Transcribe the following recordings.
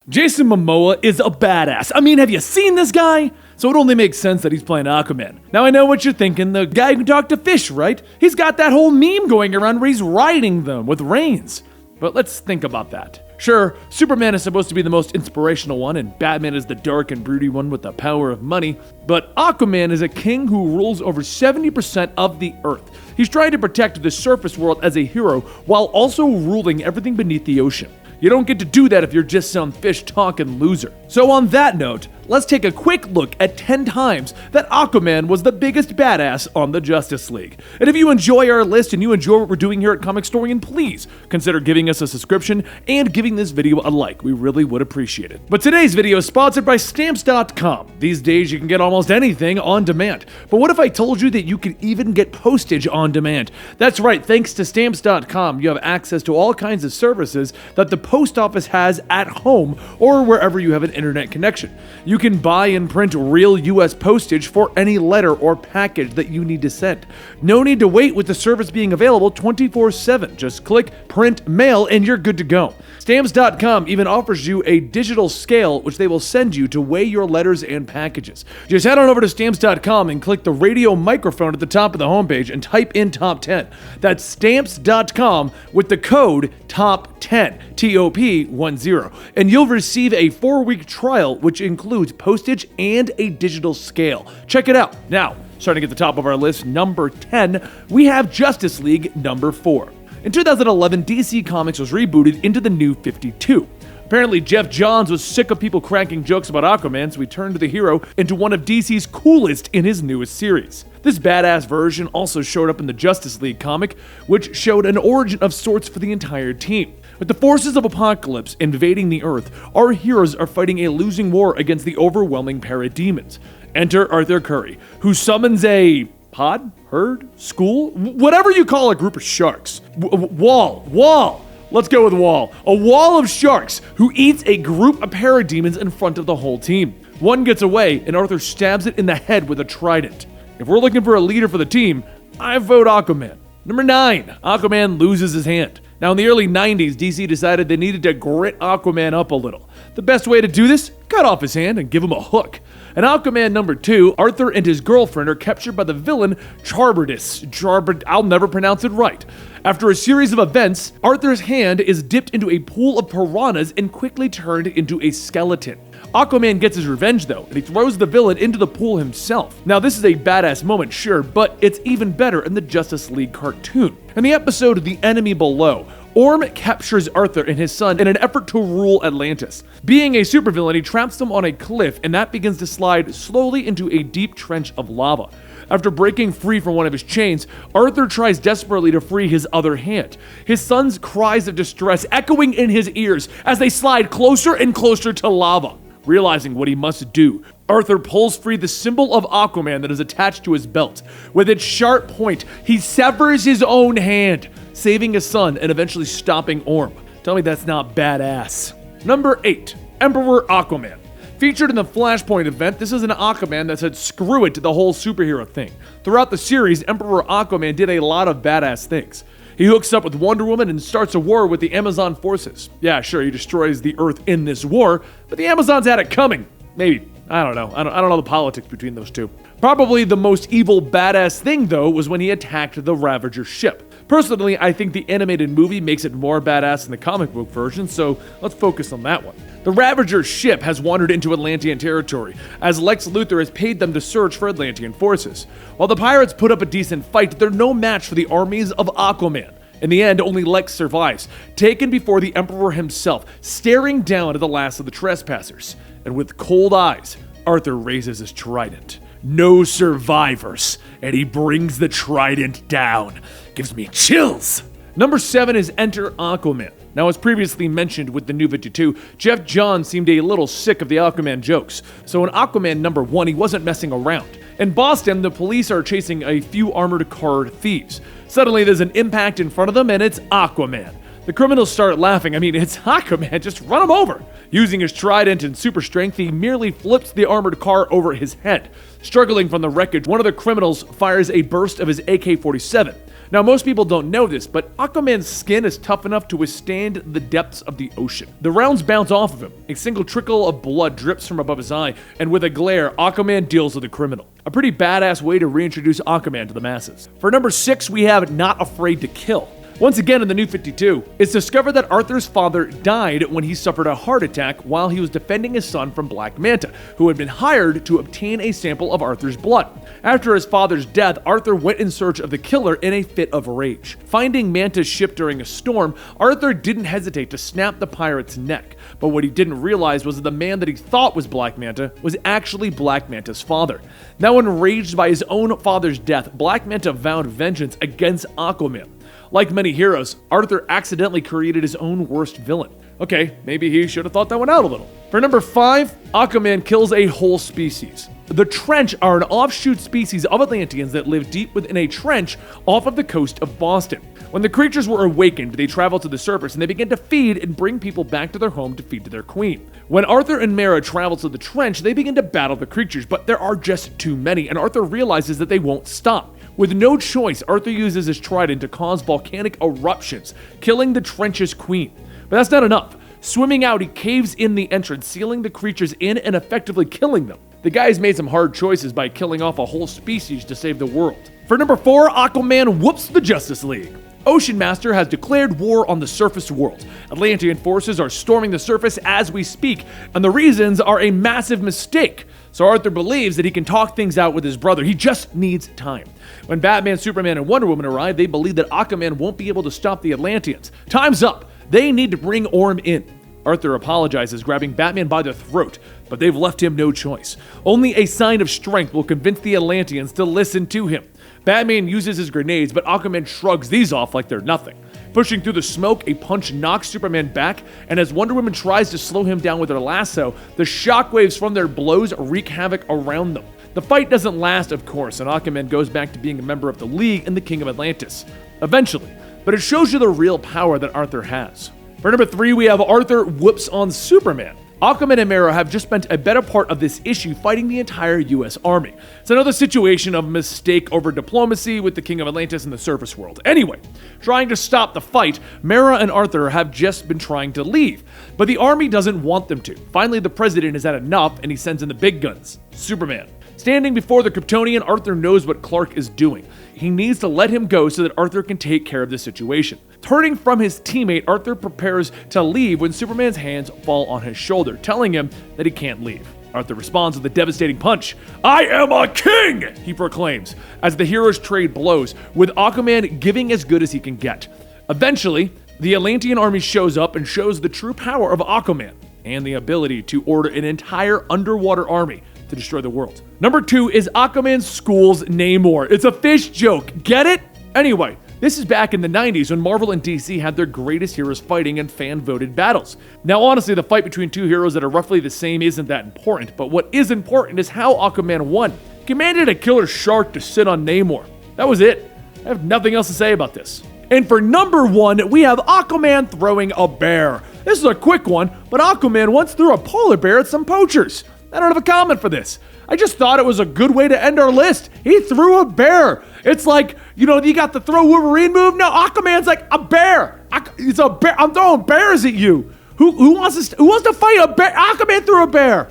Jason Momoa is a badass. I mean, have you seen this guy? So it only makes sense that he's playing Aquaman. Now I know what you're thinking, the guy who can talk to fish, right? He's got that whole meme going around where he's riding them with reins. But let's think about that. Sure, Superman is supposed to be the most inspirational one, and Batman is the dark and broody one with the power of money, but Aquaman is a king who rules over 70% of the Earth. He's trying to protect the surface world as a hero, while also ruling everything beneath the ocean. You don't get to do that if you're just some fish-talking loser. So on that note, let's take a quick look at 10 times that Aquaman was the biggest badass on the Justice League. And if you enjoy our list and you enjoy what we're doing here at Comicstorian, please consider giving us a subscription and giving this video a like. We really would appreciate it. But today's video is sponsored by Stamps.com. These days you can get almost anything on demand. But what if I told you that you can even get postage on demand? That's right, thanks to Stamps.com, you have access to all kinds of services that the post office has at home or wherever you have an internet connection. You can buy and print real US postage for any letter or package that you need to send. No need to wait with the service being available 24/7. Just click, print, mail, and you're good to go. Stamps.com even offers you a digital scale which they will send you to weigh your letters and packages. Just head on over to Stamps.com and click the radio microphone at the top of the homepage and type in top 10. That's Stamps.com with the code TOP10, TOP10, and you'll receive a 4-week trial which includes postage and a digital scale. Check it out. Now, starting at the top of our list, number 10, we have Justice League number 4. In 2011, DC Comics was rebooted into the New 52. Apparently, Jeff Johns was sick of people cracking jokes about Aquaman, so he turned the hero into one of DC's coolest in his newest series. This badass version also showed up in the Justice League comic, which showed an origin of sorts for the entire team. With the forces of Apocalypse invading the Earth, our heroes are fighting a losing war against the overwhelming parademons. Enter Arthur Curry, who summons a pod, herd, school, whatever you call a group of sharks. Wall. Let's go with Wall. A wall of sharks who eats a group of parademons in front of the whole team. One gets away, and Arthur stabs it in the head with a trident. If we're looking for a leader for the team, I vote Aquaman. Number 9, Aquaman loses his hand. Now, in the early 90s, DC decided they needed to grit Aquaman up a little. The best way to do this? Cut off his hand and give him a hook. In Aquaman number 2, Arthur and his girlfriend are captured by the villain Charbardis. I'll never pronounce it right. After a series of events, Arthur's hand is dipped into a pool of piranhas and quickly turned into a skeleton. Aquaman gets his revenge though, and he throws the villain into the pool himself. Now this is a badass moment, sure, but it's even better in the Justice League cartoon. In the episode The Enemy Below, Orm captures Arthur and his son in an effort to rule Atlantis. Being a supervillain, he traps them on a cliff, and that begins to slide slowly into a deep trench of lava. After breaking free from one of his chains, Arthur tries desperately to free his other hand. His son's cries of distress echoing in his ears as they slide closer and closer to lava. Realizing what he must do, Arthur pulls free the symbol of Aquaman that is attached to his belt. With its sharp point, he severs his own hand, saving his son and eventually stopping Orm. Tell me that's not badass. Number 8, Emperor Aquaman. Featured in the Flashpoint event, this is an Aquaman that said screw it to the whole superhero thing. Throughout the series, Emperor Aquaman did a lot of badass things. He hooks up with Wonder Woman and starts a war with the Amazon forces. Yeah, sure, he destroys the Earth in this war, but the Amazons had it coming. Maybe. I don't know. I don't know the politics between those two. Probably the most evil badass thing, though, was when he attacked the Ravager ship. Personally, I think the animated movie makes it more badass than the comic book version, so let's focus on that one. The Ravager ship has wandered into Atlantean territory, as Lex Luthor has paid them to search for Atlantean forces. While the pirates put up a decent fight, they're no match for the armies of Aquaman. In the end, only Lex survives, taken before the Emperor himself, staring down at the last of the trespassers. And with cold eyes, Arthur raises his trident. No survivors, and he brings the trident down. Gives me chills. Number 7 is Enter Aquaman. Now, as previously mentioned with the New 52, Jeff Johns seemed a little sick of the Aquaman jokes, so in Aquaman number 1, he wasn't messing around. In Boston, the police are chasing a few armored car thieves. Suddenly, there's an impact in front of them, and it's Aquaman. The criminals start laughing. I mean, it's Aquaman, just run him over. Using his trident and super strength, he merely flips the armored car over his head. Struggling from the wreckage, one of the criminals fires a burst of his AK-47. Now, most people don't know this, but Aquaman's skin is tough enough to withstand the depths of the ocean. The rounds bounce off of him. A single trickle of blood drips from above his eye, and with a glare, Aquaman deals with the criminal. A pretty badass way to reintroduce Aquaman to the masses. For number 6, we have Not Afraid to Kill. Once again in the New 52, it's discovered that Arthur's father died when he suffered a heart attack while he was defending his son from Black Manta, who had been hired to obtain a sample of Arthur's blood. After his father's death, Arthur went in search of the killer in a fit of rage. Finding Manta's ship during a storm, Arthur didn't hesitate to snap the pirate's neck, but what he didn't realize was that the man that he thought was Black Manta was actually Black Manta's father. Now enraged by his own father's death, Black Manta vowed vengeance against Aquaman. Like many heroes, Arthur accidentally created his own worst villain. Okay, maybe he should have thought that one out a little. For number 5, Aquaman kills a whole species. The Trench are an offshoot species of Atlanteans that live deep within a trench off of the coast of Boston. When the creatures were awakened, they traveled to the surface and they began to feed and bring people back to their home to feed to their queen. When Arthur and Mera travel to the trench, they begin to battle the creatures, but there are just too many, and Arthur realizes that they won't stop. With no choice, Arthur uses his trident to cause volcanic eruptions, killing the trench's queen. But that's not enough. Swimming out, he caves in the entrance, sealing the creatures in and effectively killing them. The guy's made some hard choices by killing off a whole species to save the world. For number 4, Aquaman whoops the Justice League. Ocean Master has declared war on the surface world. Atlantean forces are storming the surface as we speak, and the reasons are a massive mistake. So Arthur believes that he can talk things out with his brother. He just needs time. When Batman, Superman, and Wonder Woman arrive, they believe that Aquaman won't be able to stop the Atlanteans. Time's up. They need to bring Orm in. Arthur apologizes, grabbing Batman by the throat, but they've left him no choice. Only a sign of strength will convince the Atlanteans to listen to him. Batman uses his grenades, but Aquaman shrugs these off like they're nothing. Pushing through the smoke, a punch knocks Superman back, and as Wonder Woman tries to slow him down with her lasso, the shockwaves from their blows wreak havoc around them. The fight doesn't last, of course, and Aquaman goes back to being a member of the League and the King of Atlantis. Eventually. But it shows you the real power that Arthur has. For number 3, we have Arthur whoops on Superman. Aquaman and Mera have just spent a better part of this issue fighting the entire US Army. It's another situation of mistake over diplomacy with the King of Atlantis and the surface world. Anyway, trying to stop the fight, Mera and Arthur have just been trying to leave, but the army doesn't want them to. Finally, the president has had enough and he sends in the big guns, Superman. Standing before the Kryptonian, Arthur knows what Clark is doing. He needs to let him go so that Arthur can take care of the situation. Turning from his teammate, Arthur prepares to leave when Superman's hands fall on his shoulder, telling him that he can't leave. Arthur responds with a devastating punch. "I am a king!" he proclaims, as the heroes trade blows, with Aquaman giving as good as he can get. Eventually, the Atlantean army shows up and shows the true power of Aquaman and the ability to order an entire underwater army to destroy the world. Number 2 is Aquaman schools Namor. It's a fish joke. Get it? Anyway, this is back in the 90s when Marvel and DC had their greatest heroes fighting in fan-voted battles. Now, honestly, the fight between two heroes that are roughly the same isn't that important, but what is important is how Aquaman won. He commanded a killer shark to sit on Namor. That was it. I have nothing else to say about this. And for number 1, we have Aquaman throwing a bear. This is a quick one, but Aquaman once threw a polar bear at some poachers. I don't have a comment for this. I just thought it was a good way to end our list. He threw a bear. It's like, you got the throw Wolverine move. No, Aquaman's like a bear. It's a bear. I'm throwing bears at you. Who wants to fight a bear? Aquaman threw a bear.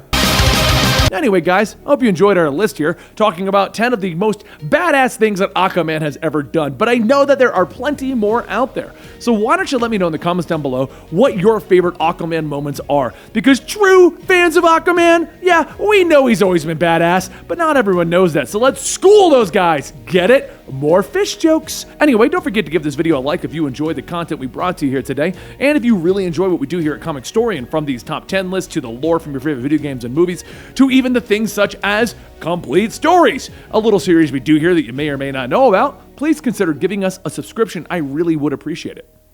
Anyway, guys, I hope you enjoyed our list here, talking about 10 of the most badass things that Aquaman has ever done. But I know that there are plenty more out there. So why don't you let me know in the comments down below what your favorite Aquaman moments are? Because true fans of Aquaman, yeah, we know he's always been badass, but not everyone knows that. So let's school those guys. Get it? More fish jokes. Anyway, don't forget to give this video a like if you enjoyed the content we brought to you here today. And if you really enjoy what we do here at Comicstorian, from these top 10 lists to the lore from your favorite video games and movies, to even the things such as Complete Stories, a little series we do here that you may or may not know about, please consider giving us a subscription. I really would appreciate it.